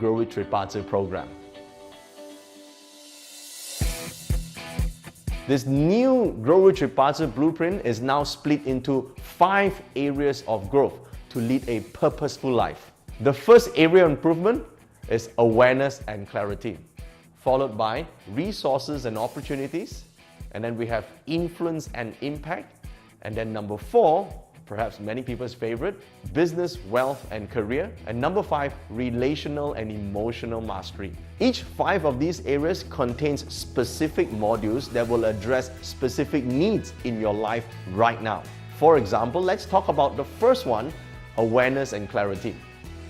Grow with Partea program. This new Grow with Partea blueprint is now split into 5 areas of growth to lead a purposeful life. The first area of improvement is awareness and clarity, followed by resources and opportunities, and then we have influence and impact, and then number 4, perhaps many people's favorite, business, wealth and career, and number 5, relational and emotional mastery. Each 5 of these areas contains specific modules that will address specific needs in your life right now. For example, let's talk about the first one, awareness and clarity.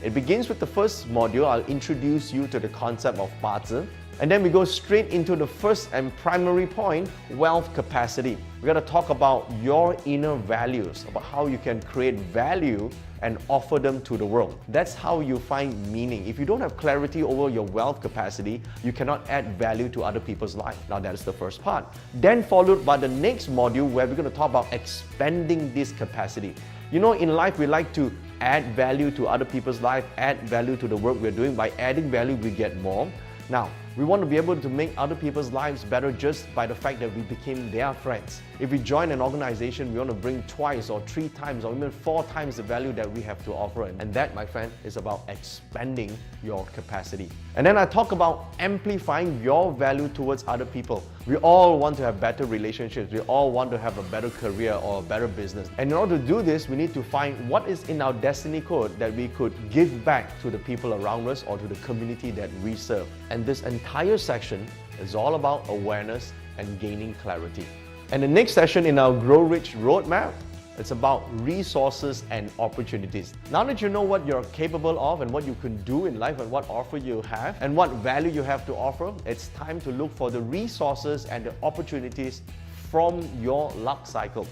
It begins with the first module. I'll introduce you to the concept of Partea, and then we go straight into the first and primary point, wealth capacity. We're going to talk about your inner values, about how you can create value and offer them to the world. That's how you find meaning. If you don't have clarity over your wealth capacity, you cannot add value to other people's life. Now that's the first part. Then followed by the next module where we're going to talk about expanding this capacity. You know, in life we like to add value to other people's life, add value to the work we're doing. By adding value, we get more. Now, we want to be able to make other people's lives better just by the fact that we became their friends. If we join an organization, we want to bring twice or 3 times or even 4 times the value that we have to offer. And that, my friend, is about expanding your capacity. And then I talk about amplifying your value towards other people. We all want to have better relationships. We all want to have a better career or a better business. And in order to do this, we need to find what is in our destiny code that we could give back to the people around us or to the community that we serve. And this entire section is all about awareness and gaining clarity. And the next session in our Grow Rich roadmap, it's about resources and opportunities. Now that you know what you're capable of and what you can do in life and what offer you have and what value you have to offer, it's time to look for the resources and the opportunities from your luck cycle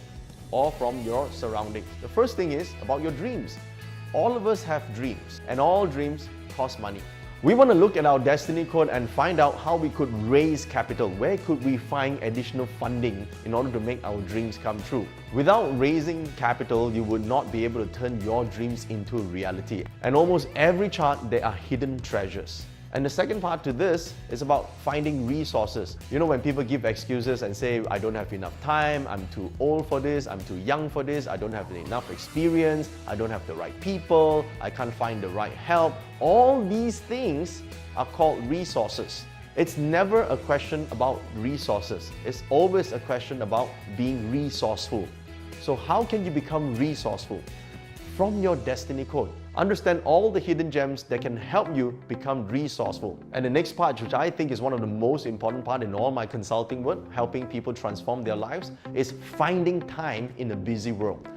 or from your surroundings. The first thing is about your dreams. All of us have dreams, and all dreams cost money. We want to look at our destiny code and find out how we could raise capital. Where could we find additional funding in order to make our dreams come true? Without raising capital, you would not be able to turn your dreams into reality. And almost every chart, there are hidden treasures. And the second part to this is about finding resources. You know, when people give excuses and say, I don't have enough time, I'm too old for this, I'm too young for this, I don't have enough experience, I don't have the right people, I can't find the right help. All these things are called resources. It's never a question about resources. It's always a question about being resourceful. So how can you become resourceful? From your destiny code. Understand all the hidden gems that can help you become resourceful. And the next part, which I think is one of the most important part in all my consulting work, helping people transform their lives, is finding time in a busy world.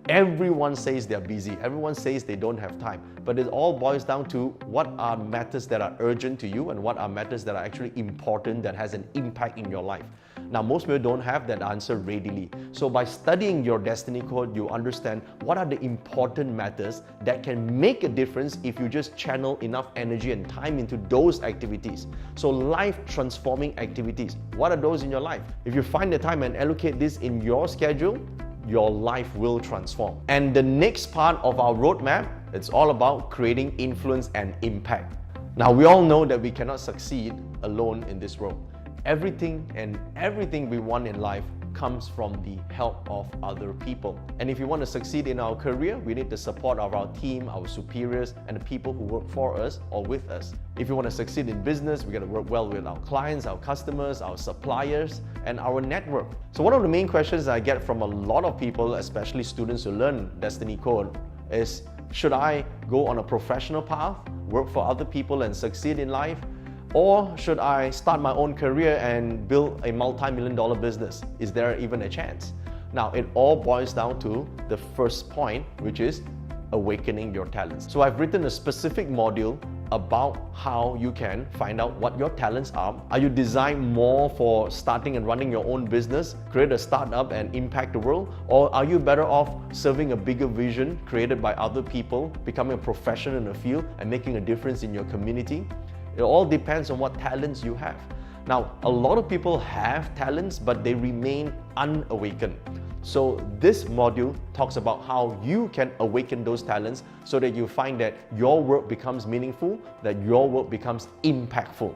Everyone says they're busy. Everyone says they don't have time. But it all boils down to what are matters that are urgent to you and what are matters that are actually important, that has an impact in your life. Now, most people don't have that answer readily. So by studying your destiny code, you understand what are the important matters that can make a difference if you just channel enough energy and time into those activities. So life transforming activities, what are those in your life? If you find the time and allocate this in your schedule, your life will transform. And the next part of our roadmap, it's all about creating influence and impact. Now, we all know that we cannot succeed alone in this world. Everything we want in life comes from the help of other people. And if you want to succeed in our career, we need the support of our team, our superiors, and the people who work for us or with us. If you want to succeed in business, we got to work well with our clients, our customers, our suppliers, and our network. So one of the main questions I get from a lot of people, especially students who learn Destiny Code, is should I go on a professional path, work for other people and succeed in life? Or should I start my own career and build a multi-million-dollar business? Is there even a chance? Now, it all boils down to the first point, which is awakening your talents. So I've written a specific module about how you can find out what your talents are. Are you designed more for starting and running your own business, create a startup and impact the world? Or are you better off serving a bigger vision created by other people, becoming a professional in a field and making a difference in your community? It all depends on what talents you have. Now, a lot of people have talents, but they remain unawakened. So this module talks about how you can awaken those talents so that you find that your work becomes meaningful, that your work becomes impactful.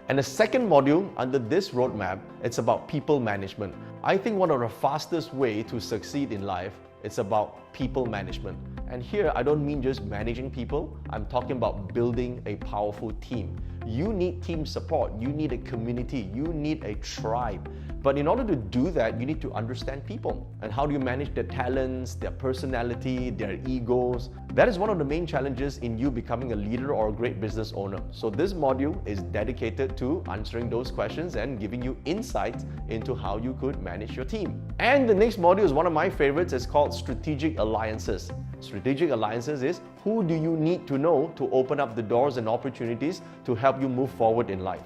And the second module under this roadmap, it's about people management. I think one of the fastest way to succeed in life, it's about people management. And here, I don't mean just managing people, I'm talking about building a powerful team. You need team support, you need a community, you need a tribe. But in order to do that, you need to understand people. And how do you manage their talents, their personality, their egos? That is one of the main challenges in you becoming a leader or a great business owner. So this module is dedicated to answering those questions and giving you insights into how you could manage your team. And the next module is one of my favorites. It's called Strategic Alliances. Strategic alliances is who do you need to know to open up the doors and opportunities to help you move forward in life.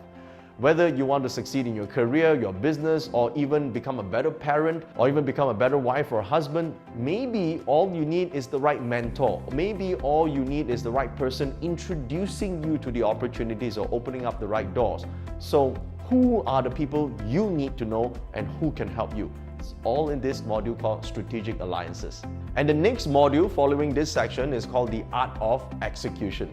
Whether you want to succeed in your career, your business, or even become a better parent, or even become a better wife or husband, maybe all you need is the right mentor. Maybe all you need is the right person introducing you to the opportunities or opening up the right doors. So who are the people you need to know and who can help you? It's all in this module called Strategic Alliances. And the next module following this section is called the Art of Execution.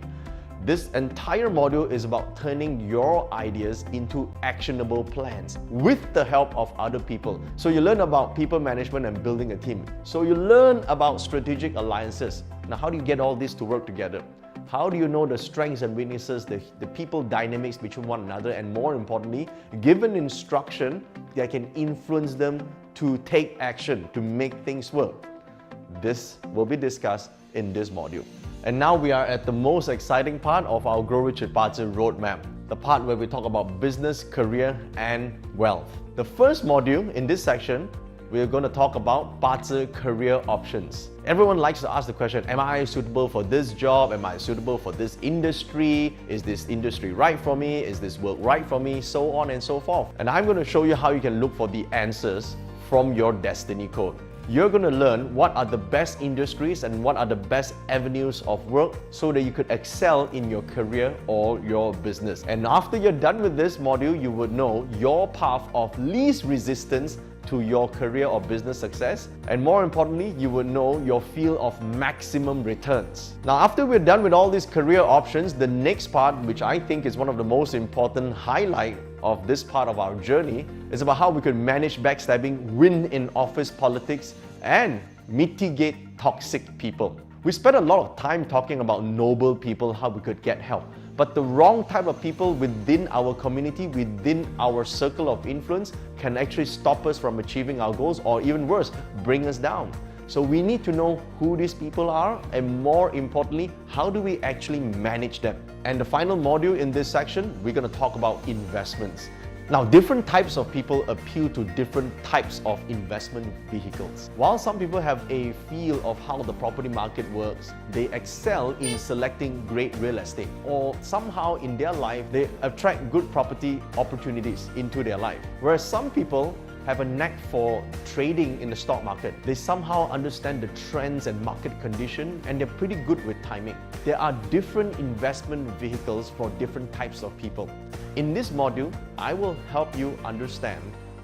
This entire module is about turning your ideas into actionable plans with the help of other people. So you learn about people management and building a team. So you learn about strategic alliances. Now, how do you get all this to work together? How do you know the strengths and weaknesses, the people dynamics between one another, and more importantly, given instruction that can influence them to take action, to make things work? This will be discussed in this module. And now we are at the most exciting part of our Grow Rich with Partea roadmap, the part where we talk about business, career, and wealth. The first module in this section, we're going to talk about Partea career options. Everyone likes to ask the question, am I suitable for this job? Am I suitable for this industry? Is this industry right for me? Is this work right for me? So on and so forth. And I'm going to show you how you can look for the answers from your destiny code. You're going to learn what are the best industries and what are the best avenues of work so that you could excel in your career or your business. And after you're done with this module, you would know your path of least resistance to your career or business success. And more importantly, you would know your field of maximum returns. Now, after we're done with all these career options, the next part, which I think is one of the most important highlight of this part of our journey, is about how we could manage backstabbing, win in office politics, and mitigate toxic people. We spent a lot of time talking about noble people, how we could get help. But the wrong type of people within our community, within our circle of influence, can actually stop us from achieving our goals, or even worse, bring us down. So we need to know who these people are, and more importantly, how do we actually manage them? And the final module in this section, we're going to talk about investments. Now, different types of people appeal to different types of investment vehicles. While some people have a feel of how the property market works, they excel in selecting great real estate, or somehow in their life, they attract good property opportunities into their life. Whereas some people have a knack for trading in the stock market. They somehow understand the trends and market condition, and they're pretty good with timing. There are different investment vehicles for different types of people. In this module, I will help you understand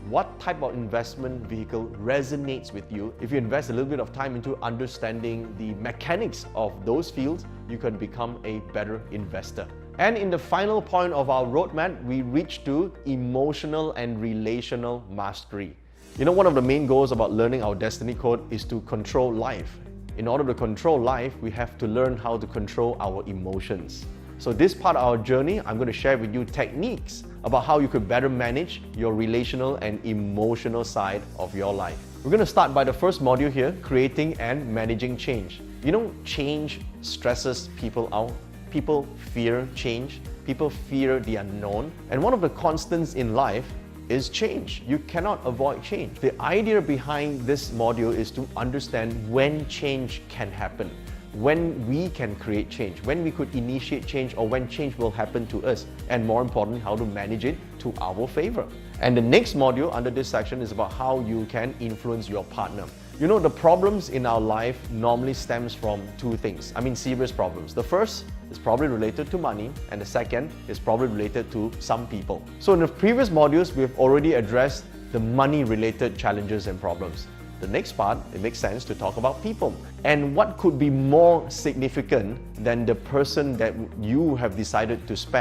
what type of investment vehicle resonates with you. If you invest a little bit of time into understanding the mechanics of those fields, you can become a better investor. And in the final point of our roadmap, we reach to emotional and relational mastery. You know, one of the main goals about learning our destiny code is to control life. In order to control life, we have to learn how to control our emotions. So this part of our journey, I'm going to share with you techniques about how you could better manage your relational and emotional side of your life. We're going to start by the first module here, creating and managing change. You know, change stresses people out. People fear change. People fear the unknown. And one of the constants in life is change. You cannot avoid change. The idea behind this module is to understand when change can happen, when we can create change, when we could initiate change, or when change will happen to us, and more importantly, how to manage it to our favor. And the next module under this section is about how you can influence your partner. You know, the problems in our life normally stems from two things. Serious problems. The first is probably related to money, and the second is probably related to some people. So in the previous modules, we've already addressed the money-related challenges and problems. The next part, it makes sense to talk about people. And what could be more significant than the person that you have decided to spend